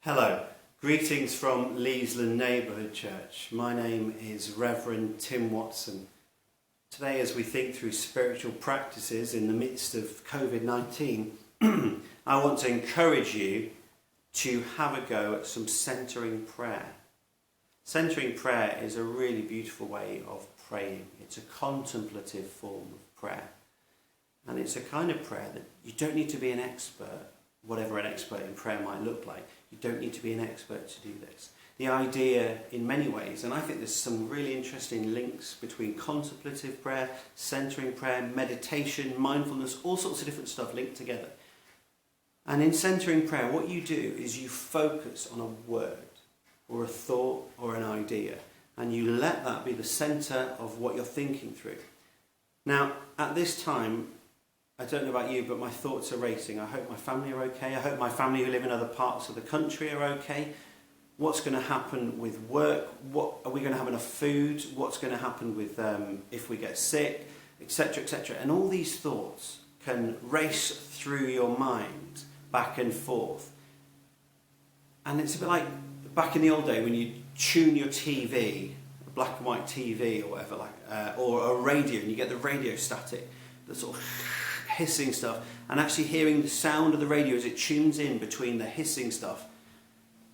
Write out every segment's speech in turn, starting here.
Hello, greetings from Leesland Neighbourhood Church. My name is Reverend Tim Watson. Today, as we think through spiritual practices in the midst of COVID-19, I want to encourage you to have a go at some centering prayer. Centering prayer is a really beautiful way of praying. It's a contemplative form of prayer. And it's a kind of prayer that you don't need to be an expert, whatever an expert in prayer might look like. You don't need to be an expert to do this. The idea in many ways, and I think there's some really interesting links between contemplative prayer, centering prayer, meditation, mindfulness, all sorts of different stuff linked together. And in centering prayer, what you do is you focus on a word or a thought or an idea, and you let that be the centre of what you're thinking through. Now, at this time, I don't know about you, but my thoughts are racing. I hope my family are okay. I hope my family who live in other parts of the country are okay. What's going to happen with work? What are we going to have enough food? What's going to happen with if we get sick, etc., etc. And all these thoughts can race through your mind back and forth. And it's a bit like back in the old day when you tune your TV, a black and white TV or whatever, or a radio, and you get the radio static, the sort of hissing stuff, and actually hearing the sound of the radio as it tunes in between the hissing stuff.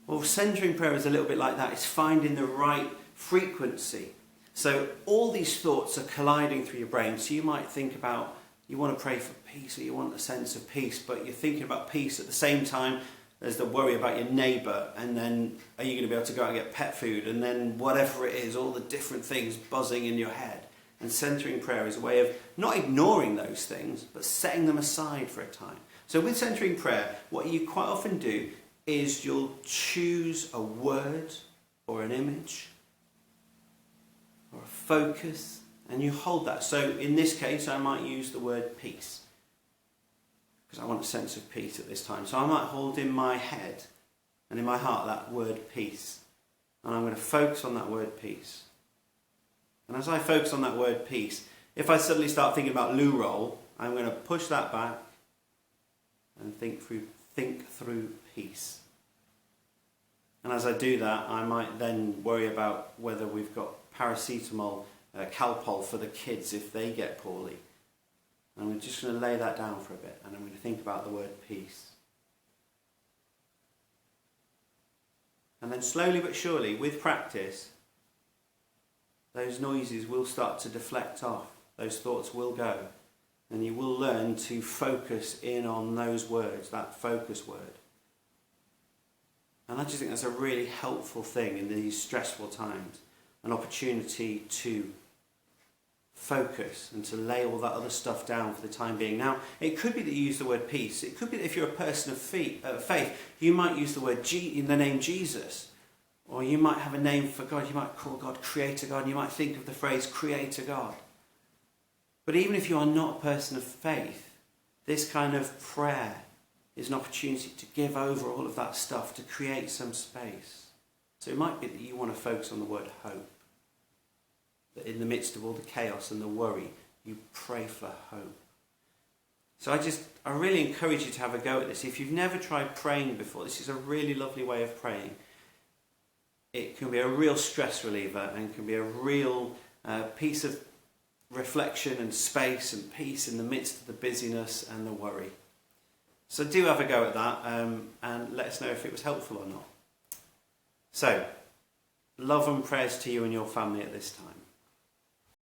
Well, centering prayer is a little bit like that. It's finding the right frequency. So all these thoughts are colliding through your brain. So you might think about, you want to pray for peace, or you want a sense of peace, but you're thinking about peace at the same time there's the worry about your neighbour, and then are you going to be able to go out and get pet food, and then whatever it is, all the different things buzzing in your head. And centering prayer is a way of not ignoring those things, but setting them aside for a time. So with centering prayer, what you quite often do is you'll choose a word or an image or a focus, and you hold that. So in this case, I might use the word peace, because I want a sense of peace at this time. So I might hold in my head and in my heart that word peace. And I'm going to focus on that word peace. And as I focus on that word peace, if I suddenly start thinking about loo roll, I'm going to push that back and think through peace. And as I do that, I might then worry about whether we've got paracetamol, Calpol for the kids if they get poorly. And we're just going to lay that down for a bit, and I'm going to think about the word peace. And then slowly but surely, with practice, those noises will start to deflect off. Those thoughts will go. And you will learn to focus in on those words, that focus word. And I just think that's a really helpful thing in these stressful times. An opportunity to focus and to lay all that other stuff down for the time being. Now, it could be that you use the word peace. It could be that if you're a person of faith, you might use the word in the name Jesus. Or you might have a name for God. You might call God Creator God. And you might think of the phrase Creator God. But even if you are not a person of faith, this kind of prayer is an opportunity to give over all of that stuff, to create some space. So it might be that you want to focus on the word hope. That in the midst of all the chaos and the worry, you pray for hope. So I really encourage you to have a go at this. If you've never tried praying before, this is a really lovely way of praying. It can be a real stress reliever and can be a real piece of reflection and space and peace in the midst of the busyness and the worry. So do have a go at that and let us know if it was helpful or not. So, love and prayers to you and your family at this time.